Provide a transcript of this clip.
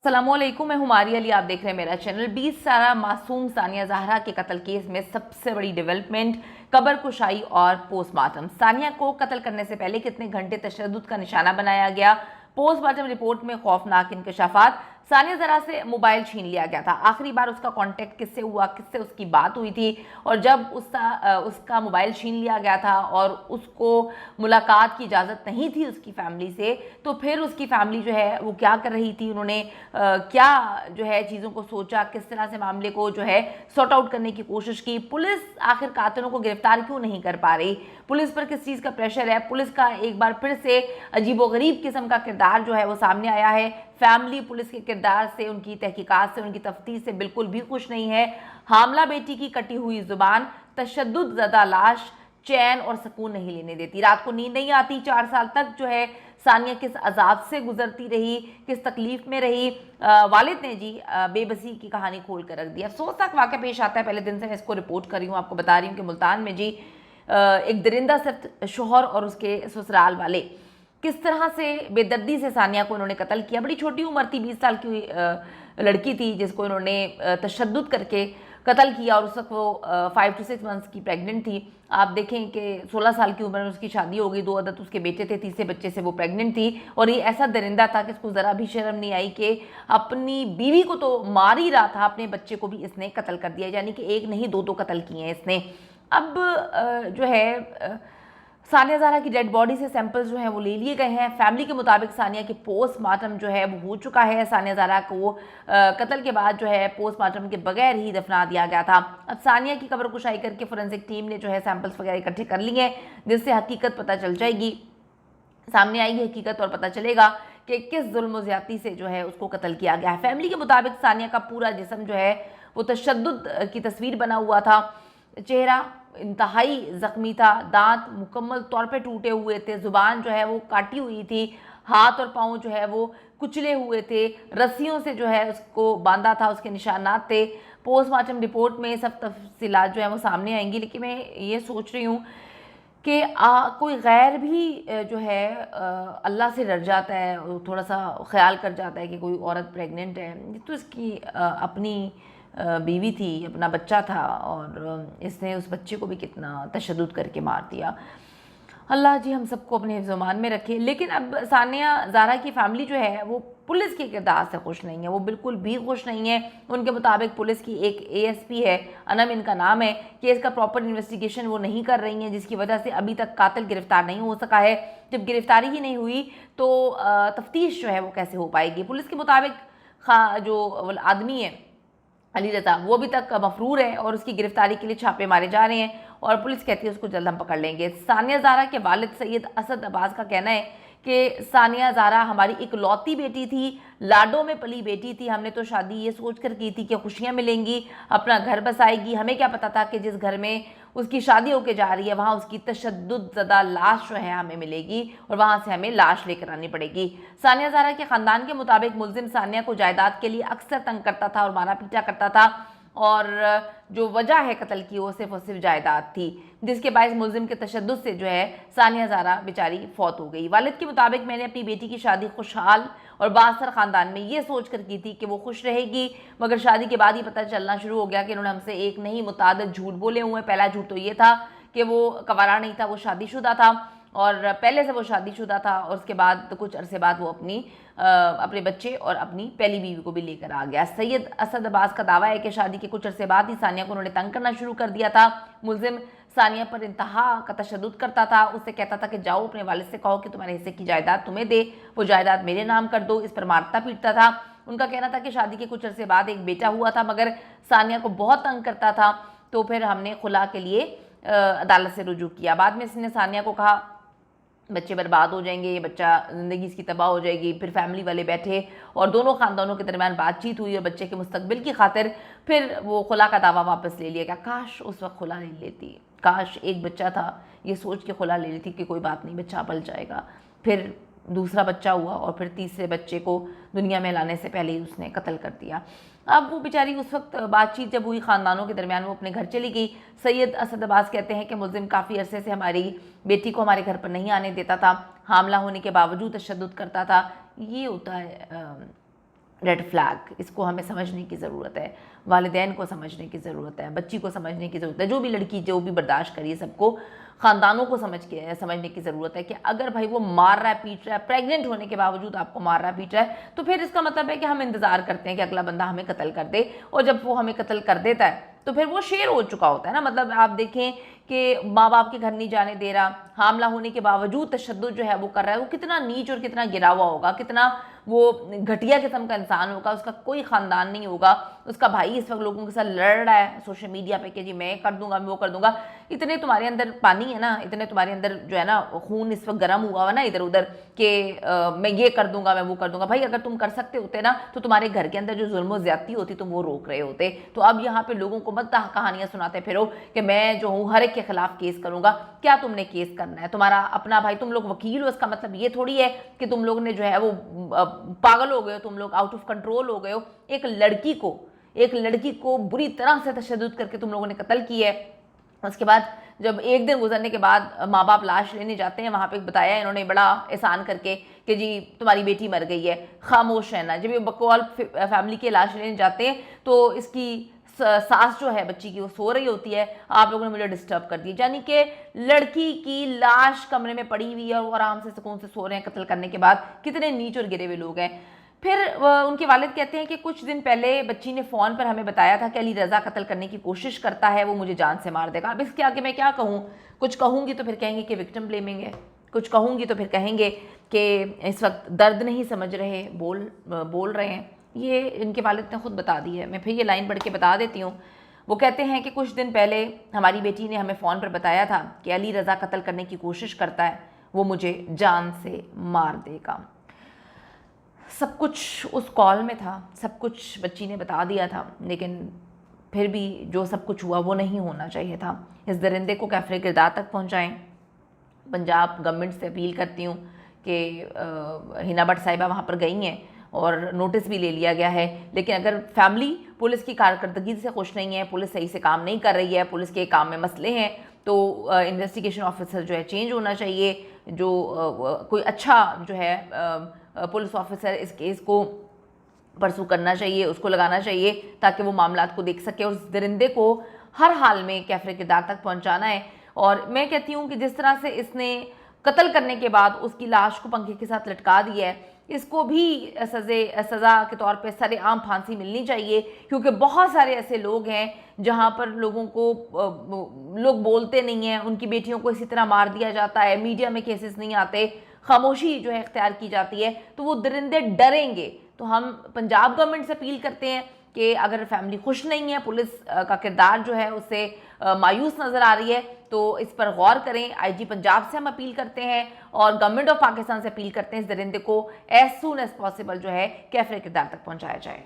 अस्सलामुअलैकुम, मैं हुमारी अली, आप देख रहे हैं मेरा चैनल। 20 साला मासूम सानिया जहरा के कत्ल केस में सबसे बड़ी डेवलपमेंट, कब्र कुशाई और पोस्टमार्टम। सानिया को कत्ल करने से पहले कितने घंटे तशद्दुद का निशाना बनाया गया, पोस्टमार्टम रिपोर्ट में खौफनाक इंकशाफात। सानिया जहरा से मोबाइल छीन लिया गया था। आखिरी बार उसका कांटेक्ट किससे हुआ, किससे उसकी बात हुई थी, और जब उसका मोबाइल छीन लिया गया था और उसको मुलाकात की इजाज़त नहीं थी उसकी फैमिली से, तो फिर उसकी फैमिली जो है वो क्या कर रही थी, उन्होंने क्या जो है चीज़ों को सोचा, किस तरह से मामले को जो है सॉर्ट आउट करने की कोशिश की। पुलिस आखिर कातिलों को गिरफ्तार क्यों नहीं कर पा रही, पुलिस पर किस चीज़ का प्रेशर है। पुलिस का एक बार फिर से अजीबोगरीब किस्म का किरदार जो है वो सामने आया है। फैमिली पुलिस के किरदार से, उनकी तहकीकात से, उनकी तफ्तीश से बिल्कुल भी खुश नहीं है। हामला बेटी की कटी हुई जुबान, तशद्दुद ज़दा लाश चैन और सुकून नहीं लेने देती। रात को नींद नहीं आती। 4 साल तक जो है सानिया किस अजाब से गुजरती रही, किस तकलीफ में रही। वालिद ने जी बेबसी की कहानी खोल कर रख दी। अफसोसनाक वाक़या पेश आता है। पहले दिन से मैं इसको रिपोर्ट कर रही हूँ, आपको बता रही हूँ कि मुल्तान में जी एक दरिंदा सिर्फ शोहर और उसके ससुराल वाले किस तरह से बेदर्दी से सानिया को उन्होंने कत्ल किया। बड़ी छोटी उम्र थी, 20 साल की लड़की थी जिसको इन्होंने तशद्दुद करके कत्ल किया, और उस वक्त वो 5 to 6 मंथ्स की प्रेग्नेंट थी। आप देखें कि 16 साल की उम्र में उसकी शादी हो गई, 2 अदद उसके बेटे थे, तीसरे बच्चे से वो प्रेग्नेंट थी। और ये ऐसा दरिंदा था कि इसको ज़रा भी शर्म नहीं आई कि अपनी बीवी को तो मार ही रहा था, अपने बच्चे को भी इसने कत्ल कर दिया। यानी कि एक नहीं, 2 कत्ल किए हैं इसने। अब जो है सानिया जहरा की डेड बॉडी से सैंपल्स जो हैं वो ले लिए गए हैं। फैमिली के मुताबिक सानिया के पोस्टमार्टम जो है वो हो चुका है। सानिया जहरा को कत्ल के बाद जो है पोस्टमार्टम के बगैर ही दफना दिया गया था। अब सानिया की कब्र कुशाई करके फोरेंसिक टीम ने जो है सैंपल्स वगैरह इकट्ठे कर लिए हैं, जिससे हकीकत पता चल जाएगी, सामने आएगी हकीकत, और पता चलेगा कि किस जुल्म ज़्यादती से जो है उसको कत्ल किया गया है। फैमिली के मुताबिक सानिया का पूरा जिस्म जो है वो तशद्दुद की तस्वीर बना हुआ था। चेहरा इंतहाई ज़ख्मी था, दांत मुकम्मल तौर पे टूटे हुए थे, ज़ुबान जो है वो काटी हुई थी, हाथ और पाँव जो है वो कुचले हुए थे, रस्सियों से जो है उसको बांधा था, उसके निशानात थे। पोस्टमार्टम रिपोर्ट में सब तफसीलात जो है वो सामने आएंगी। लेकिन मैं ये सोच रही हूँ कि कोई गैर भी जो है अल्लाह से डर जाता है, थोड़ा सा ख्याल कर जाता है कि कोई औरत प्रेग्नेंट है, तो इसकी अपनी बीवी थी, अपना बच्चा था, और इसने उस बच्चे को भी कितना तशद्दुद करके मार दिया। अल्लाह जी हम सबको अपने हिफ्ज़-ओ-मान में रखे। लेकिन अब सानिया ज़हरा की फैमिली जो है वो पुलिस के किरदार से खुश नहीं है, वो बिल्कुल भी खुश नहीं है। उनके मुताबिक पुलिस की एक एएसपी है, अनम इनका नाम है, कि इसका प्रॉपर इन्वेस्टिगेशन वो नहीं कर रही हैं, जिसकी वजह से अभी तक कातिल गिरफ्तार नहीं हो सका है। जब गिरफ्तारी ही नहीं हुई तो तफ्तीश जो है वो कैसे हो पाएगी। पुलिस के मुताबिक जो आदमी है अली रज़ा, वो अभी तक मफरूर है और उसकी गिरफ्तारी के लिए छापे मारे जा रहे हैं, और पुलिस कहती है उसको जल्द हम पकड़ लेंगे। सानिया जहरा के वालिद सैयद असद अब्बास का कहना है कि सानिया जहरा हमारी इकलौती बेटी थी, लाडो में पली बेटी थी। हमने तो शादी ये सोच कर की थी कि खुशियाँ मिलेंगी, अपना घर बसाएगी। हमें क्या पता था कि जिस घर में उसकी शादी होके जा रही है वहाँ उसकी तशद्दुद ज़दा लाश जो है हमें मिलेगी, और वहाँ से हमें लाश लेकर आनी पड़ेगी। सानिया जहरा के ख़ानदान के मुताबिक मुलजिम सानिया को जायदाद के लिए अक्सर तंग करता था और मारा पीटा करता था, और जो वजह है कत्ल की वो सिर्फ और सिर्फ जायदाद थी, जिसके बायस मुलजिम के तशद्दुद से जो है सानिया जहरा बेचारी फौत हो गई। वालिद के मुताबिक मैंने अपनी बेटी की शादी खुशहाल और बासर ख़ानदान में ये सोच कर की थी कि वो खुश रहेगी, मगर शादी के बाद ही पता चलना शुरू हो गया कि इन्होंने हमसे एक नहीं मुतादिद झूठ बोले हुए हैं। पहला झूठ तो ये था कि वो कवारा नहीं था, वो शादीशुदा था, और पहले से वो शादीशुदा था, और उसके बाद तो कुछ अरसे बाद वो अपने बच्चे और अपनी पहली बीवी को भी लेकर आ गया। सैयद असद अब्बास का दावा है कि शादी के कुछ अरसे बाद ही सानिया को उन्होंने तंग करना शुरू कर दिया था। मुलजिम सानिया पर इंतहा का तशद्दुद करता था, उससे कहता था कि जाओ अपने वालिद से कहो कि तुम्हारे हिस्से की जायदाद तुम्हें दे, वो जायदाद मेरे नाम कर दो। इस पर मारता पीटता था। उनका कहना था कि शादी के कुछ अरसे बाद एक बेटा हुआ था, मगर सानिया को बहुत तंग करता था, तो फिर हमने खुला के लिए अदालत से रुजू किया। बाद में इसने सानिया को कहा बच्चे बर्बाद हो जाएंगे, ये बच्चा ज़िंदगी इसकी तबाह हो जाएगी। फिर फैमिली वाले बैठे और दोनों ख़ानदानों के दरमियान बातचीत हुई, और बच्चे के मुस्तकबिल की खातिर फिर वो खुला का दावा वापस ले लिया गया। काश उस वक्त खुला ले लेती, काश एक बच्चा था ये सोच के खुला ले लेती कि कोई बात नहीं, बच्चा पल जाएगा। फिर दूसरा बच्चा हुआ, और फिर तीसरे बच्चे को दुनिया में लाने से पहले ही उसने कत्ल कर दिया। अब वो बेचारी उस वक्त बातचीत जब हुई ख़ानदानों के दरमियान, वो अपने घर चली गई। सैयद असद अब्बास कहते हैं कि मुलजिम काफ़ी अरसे से हमारी बेटी को हमारे घर पर नहीं आने देता था, हामला होने के बावजूद तशद्दुद करता था। ये होता है रेड फ्लैग, इसको हमें समझने की ज़रूरत है, वालिदैन को समझने की ज़रूरत है, बच्ची को समझने की ज़रूरत है, जो भी लड़की जो भी बर्दाश्त करिए, सबको ख़ानदानों को समझने की ज़रूरत है कि अगर भाई वो मार रहा है, पीट रहा है, प्रेग्नेंट होने के बावजूद आपको मार रहा है, पीट रहा है, तो फिर इसका मतलब है कि हम इंतज़ार करते हैं कि अगला बंदा हमें कत्ल कर दे, और जब वो हमें कत्ल कर देता है तो फिर वो शेर हो चुका होता है ना। मतलब आप देखें कि माँ बाप के घर नहीं जाने दे रहा, हामला होने के बावजूद तशद्दुद जो है वो कर रहा है, वो कितना नीच और कितना गिरा हुआ होगा, कितना वो घटिया किस्म का इंसान होगा, उसका कोई ख़ानदान नहीं होगा, उसका भाई इस वक्त लोगों के साथ लड़ रहा है सोशल मीडिया पे कि जी मैं कर दूंगा, मैं वो कर दूंगा। इतने तुम्हारे अंदर पानी है ना, इतने तुम्हारे अंदर जो है ना खून इस वक्त गर्म हुआ हुआ ना इधर उधर कि मैं ये कर दूंगा, मैं वो कर दूंगा। भाई अगर तुम कर सकते होते ना तो तुम्हारे घर के अंदर जो जुल्म ज़्यादती होती तुम वो रोक रहे होते। तो अब यहाँ पे लोगों को मत कहानियाँ सुनाते फिरो कि मैं जो हूँ हर एक के खिलाफ केस करूंगा। क्या तुमने केस करना है? तुम्हारा अपना भाई, तुम लोग वकील हो, इसका मतलब ये थोड़ी है कि तुम लोग ने जो है वो पागल हो गए हो, तुम लोग आउट ऑफ कंट्रोल हो गए हो। एक लड़की को बुरी तरह से तशद्दुद करके तुम लोगों ने कत्ल किया है। उसके बाद जब एक दिन गुजरने के बाद माँ बाप लाश लेने जाते हैं, वहाँ पे बताया इन्होंने बड़ा एहसान करके कि जी तुम्हारी बेटी मर गई है, खामोश रहना। जब ये बकवाल फैमिली के लाश लेने जाते हैं तो इसकी सास जो है बच्ची की वो सो रही होती है, आप लोगों ने मुझे डिस्टर्ब कर दिया। यानी कि लड़की की लाश कमरे में पड़ी हुई है और वो आराम से सुकून से सो रहे हैं कत्ल करने के बाद। कितने नीच और गिरे हुए लोग हैं। फिर उनके वालिद कहते हैं कि कुछ दिन पहले बच्ची ने फ़ोन पर हमें बताया था कि अली रज़ा कत्ल करने की कोशिश करता है, वो मुझे जान से मार देगा। अब इसके आगे मैं क्या कहूँ? कुछ कहूँगी तो फिर कहेंगे कि विक्टिम ब्लेमिंग है, कुछ कहूँगी तो फिर कहेंगे कि इस वक्त दर्द नहीं समझ रहे, बोल रहे हैं। ये इनके वालिद ने खुद बता दी है। मैं फिर ये लाइन पढ़ के बता देती हूँ। वो कहते हैं कि कुछ दिन पहले हमारी बेटी ने हमें फ़ोन पर बताया था कि अली रज़ा कत्ल करने की कोशिश करता है, वो मुझे जान से मार देगा। सब कुछ उस कॉल में था, सब कुछ बच्ची ने बता दिया था, लेकिन फिर भी जो सब कुछ हुआ वो नहीं होना चाहिए था। इस दरिंदे को कैफ़रे किरदार तक पहुँचाएँ। पंजाब गवर्नमेंट से अपील करती हूँ कि हिना भट्ट साहिबा वहाँ पर गई हैं और नोटिस भी ले लिया गया है, लेकिन अगर फैमिली पुलिस की कारकर्दगी से खुश नहीं है, पुलिस सही से काम नहीं कर रही है, पुलिस के काम में मसले हैं, तो इन्वेस्टिगेशन ऑफिसर जो है चेंज होना चाहिए। जो कोई अच्छा जो है पुलिस ऑफिसर इस केस को परसू करना चाहिए, उसको लगाना चाहिए ताकि वो मामलात को देख सके और इस दरिंदे को हर हाल में कैफ़रे किरदार तक पहुंचाना है। और मैं कहती हूँ कि जिस तरह से इसने कत्ल करने के बाद उसकी लाश को पंखे के साथ लटका दिया है, इसको भी सज़ा के तौर पे सरेआम फांसी मिलनी चाहिए, क्योंकि बहुत सारे ऐसे लोग हैं जहाँ पर लोगों को लोग बोलते नहीं हैं, उनकी बेटियों को इसी तरह मार दिया जाता है, मीडिया में केसेस नहीं आते, खामोशी जो है इख्तियार की जाती है, तो वो दरिंदे डरेंगे। तो हम पंजाब गवर्नमेंट से अपील करते हैं कि अगर फैमिली खुश नहीं है, पुलिस का किरदार जो है उससे मायूस नज़र आ रही है, तो इस पर गौर करें। आईजी पंजाब से हम अपील करते हैं और गवर्नमेंट ऑफ पाकिस्तान से अपील करते हैं इस दरिंदे को एज सून एज पॉसिबल जो है कैफ़रे किरदार तक पहुँचाया जाए।